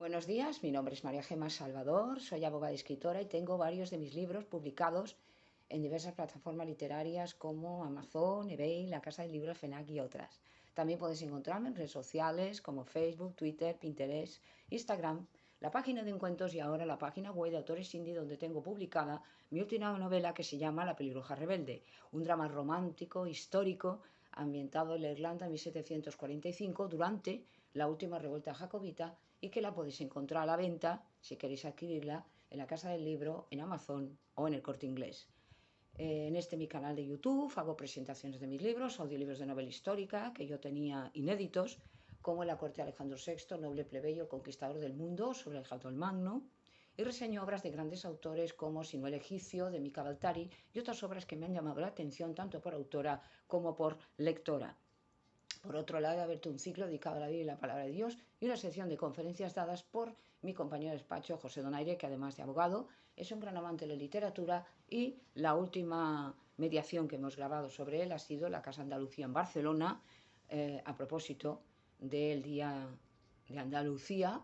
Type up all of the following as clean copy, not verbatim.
Buenos días, mi nombre es María Gemma Salvador, soy abogada y escritora y tengo varios de mis libros publicados en diversas plataformas literarias como Amazon, eBay, La Casa del Libro, FNAC y otras. También puedes encontrarme en redes sociales como Facebook, Twitter, Pinterest, Instagram, la página de encuentros y ahora la página web de Autores Indie donde tengo publicada mi última novela que se llama La pelirroja rebelde, un drama romántico, histórico, ambientado en la Irlanda en 1745 durante la última revuelta jacobita y que la podéis encontrar a la venta, si queréis adquirirla, en la Casa del Libro, en Amazon o en el Corte Inglés. En mi canal de YouTube hago presentaciones de mis libros, audiolibros de novela histórica que yo tenía inéditos, como En la corte de Alejandro VI, noble plebeyo, conquistador del mundo, sobre Alejandro el Magno, y reseño obras de grandes autores como Si no el egipcio, de Mika Baltari, y otras obras que me han llamado la atención tanto por autora como por lectora. Por otro lado, he abierto un ciclo dedicado a la Biblia y la Palabra de Dios y una sección de conferencias dadas por mi compañero de despacho, José Donaire, que además de abogado, es un gran amante de la literatura y la última mediación que hemos grabado sobre él ha sido la Casa Andalucía en Barcelona, a propósito del Día de Andalucía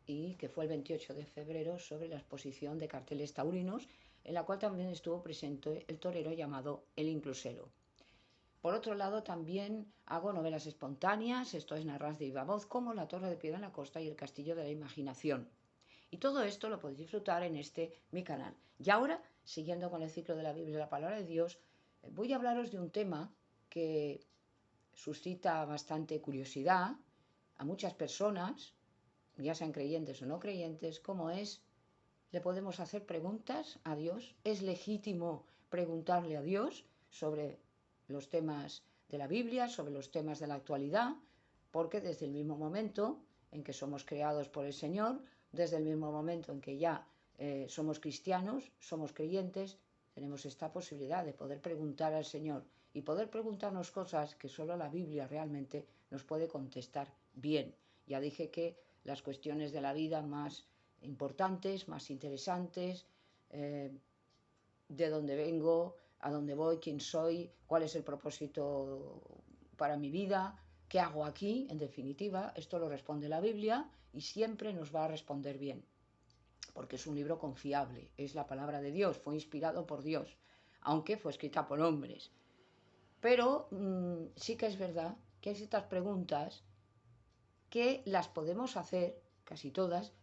y que fue el 28 de febrero sobre la exposición de carteles taurinos, en la cual también estuvo presente el torero llamado El Inclusero. Por otro lado, también hago novelas espontáneas, esto es narras de viva voz, como La Torre de Piedra en la Costa y El Castillo de la Imaginación. Y todo esto lo podéis disfrutar en mi canal. Y ahora, siguiendo con el ciclo de la Biblia y la Palabra de Dios, voy a hablaros de un tema que suscita bastante curiosidad a muchas personas, ya sean creyentes o no creyentes, como es, ¿le podemos hacer preguntas a Dios? ¿Es legítimo preguntarle a Dios sobre los temas de la Biblia, sobre los temas de la actualidad? Porque desde el mismo momento en que somos creados por el Señor, desde el mismo momento en que ya somos cristianos, somos creyentes, tenemos esta posibilidad de poder preguntar al Señor y poder preguntarnos cosas que solo la Biblia realmente nos puede contestar bien. Ya dije que las cuestiones de la vida más importantes, más interesantes, de dónde vengo, a dónde voy, quién soy, cuál es el propósito para mi vida, qué hago aquí, en definitiva, esto lo responde la Biblia y siempre nos va a responder bien, porque es un libro confiable, es la palabra de Dios, fue inspirado por Dios, aunque fue escrita por hombres. Pero sí que es verdad que hay ciertas preguntas que las podemos hacer, casi todas,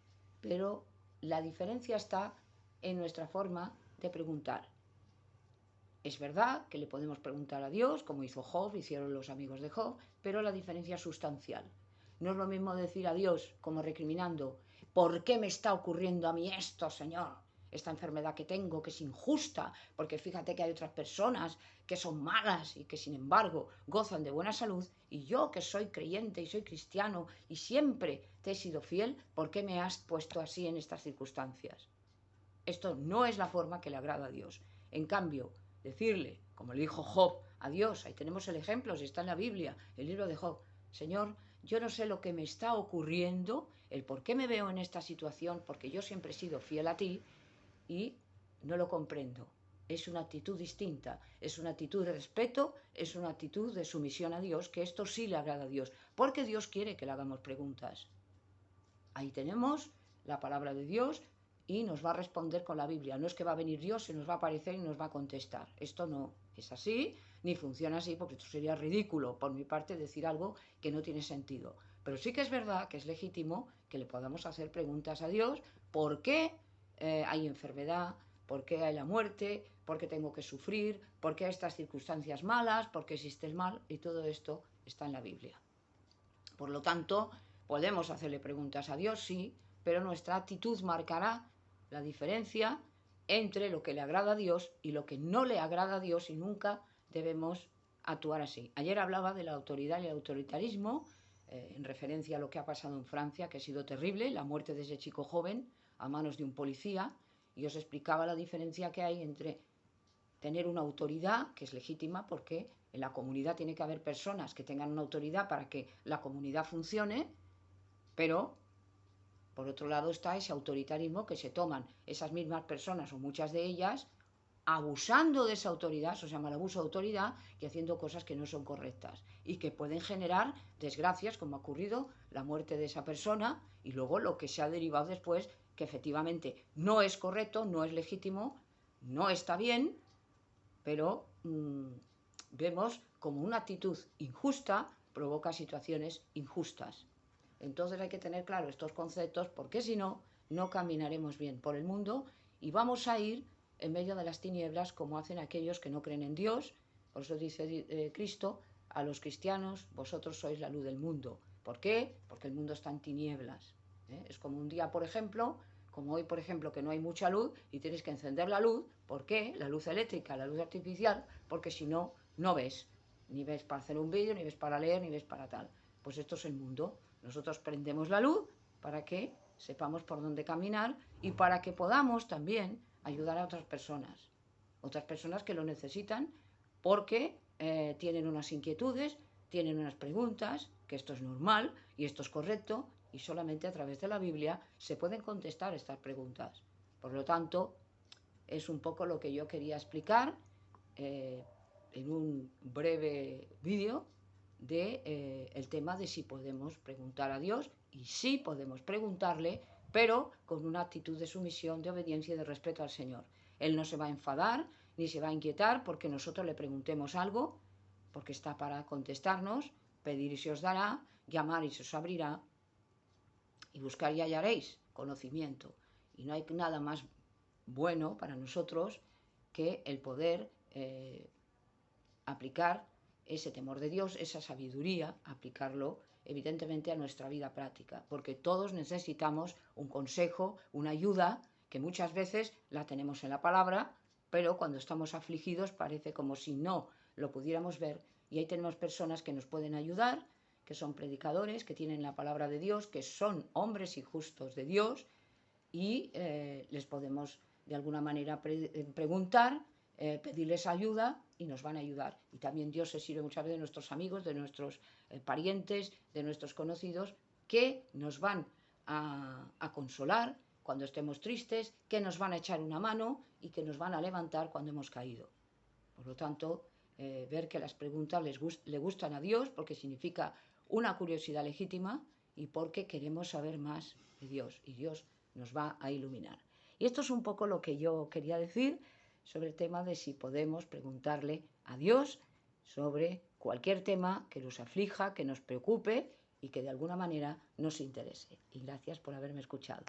pero la diferencia está en nuestra forma de preguntar. Es verdad que le podemos preguntar a Dios, como hizo Job, hicieron los amigos de Job, pero la diferencia es sustancial. No es lo mismo decir a Dios, como recriminando, ¿por qué me está ocurriendo a mí esto, Señor? Esta enfermedad que tengo, que es injusta, porque fíjate que hay otras personas que son malas y que sin embargo gozan de buena salud, y yo que soy creyente y soy cristiano y siempre te he sido fiel, ¿por qué me has puesto así en estas circunstancias? Esto no es la forma que le agrada a Dios. En cambio, decirle, como le dijo Job a Dios, ahí tenemos el ejemplo, si está en la Biblia, el libro de Job, Señor, yo no sé lo que me está ocurriendo, el por qué me veo en esta situación, porque yo siempre he sido fiel a ti y no lo comprendo. Es una actitud distinta, es una actitud de respeto, es una actitud de sumisión a Dios, que esto sí le agrada a Dios, porque Dios quiere que le hagamos preguntas. Ahí tenemos la palabra de Dios y nos va a responder con la Biblia. No es que va a venir Dios, se nos va a aparecer y nos va a contestar. Esto no es así, ni funciona así, porque esto sería ridículo por mi parte decir algo que no tiene sentido. Pero sí que es verdad que es legítimo que le podamos hacer preguntas a Dios. ¿Por qué hay enfermedad? ¿Por qué hay la muerte? ¿Por qué tengo que sufrir? ¿Por qué hay estas circunstancias malas? ¿Por qué existe el mal? Y todo esto está en la Biblia. Por lo tanto, podemos hacerle preguntas a Dios, sí, pero nuestra actitud marcará la diferencia entre lo que le agrada a Dios y lo que no le agrada a Dios, y nunca debemos actuar así. Ayer hablaba de la autoridad y el autoritarismo, en referencia a lo que ha pasado en Francia, que ha sido terrible, la muerte de ese chico joven a manos de un policía, y os explicaba la diferencia que hay entre tener una autoridad, que es legítima porque en la comunidad tiene que haber personas que tengan una autoridad para que la comunidad funcione, pero por otro lado está ese autoritarismo que se toman esas mismas personas o muchas de ellas abusando de esa autoridad, eso se llama el abuso de autoridad, y haciendo cosas que no son correctas y que pueden generar desgracias, como ha ocurrido la muerte de esa persona y luego lo que se ha derivado después, que efectivamente no es correcto, no es legítimo, no está bien, pero vemos como una actitud injusta provoca situaciones injustas. Entonces hay que tener claro estos conceptos, porque si no, no caminaremos bien por el mundo y vamos a ir en medio de las tinieblas como hacen aquellos que no creen en Dios. Por eso dice Cristo a los cristianos: vosotros sois la luz del mundo. ¿Por qué? Porque el mundo está en tinieblas. Es como un día, por ejemplo, como hoy, por ejemplo, que no hay mucha luz y tienes que encender la luz. ¿Por qué? La luz eléctrica, la luz artificial, porque si no, no ves. Ni ves para hacer un vídeo, ni ves para leer, ni ves para tal. Pues esto es el mundo. Nosotros prendemos la luz para que sepamos por dónde caminar y para que podamos también ayudar a otras personas que lo necesitan porque tienen unas inquietudes, tienen unas preguntas, que esto es normal y esto es correcto, y solamente a través de la Biblia se pueden contestar estas preguntas. Por lo tanto, es un poco lo que yo quería explicar en un breve vídeo de el tema de si podemos preguntar a Dios, y sí podemos preguntarle, pero con una actitud de sumisión, de obediencia y de respeto al Señor. Él no se va a enfadar ni se va a inquietar porque nosotros le preguntemos algo, porque está para contestarnos. Pedir y se os dará, llamar y se os abrirá, y buscar y hallaréis conocimiento. Y no hay nada más bueno para nosotros que el poder aplicar ese temor de Dios, esa sabiduría, aplicarlo evidentemente a nuestra vida práctica, porque todos necesitamos un consejo, una ayuda, que muchas veces la tenemos en la palabra, pero cuando estamos afligidos parece como si no lo pudiéramos ver, y ahí tenemos personas que nos pueden ayudar, que son predicadores, que tienen la palabra de Dios, que son hombres y justos de Dios, y les podemos de alguna manera preguntar, pedirles ayuda, y nos van a ayudar. Y también Dios se sirve muchas veces de nuestros amigos, de nuestros parientes, de nuestros conocidos, que nos van a consolar cuando estemos tristes, que nos van a echar una mano y que nos van a levantar cuando hemos caído. Por lo tanto, ver que las preguntas le gustan a Dios, porque significa una curiosidad legítima y porque queremos saber más de Dios, y Dios nos va a iluminar. Y esto es un poco lo que yo quería decir sobre el tema de si podemos preguntarle a Dios sobre cualquier tema que nos aflija, que nos preocupe y que de alguna manera nos interese. Y gracias por haberme escuchado.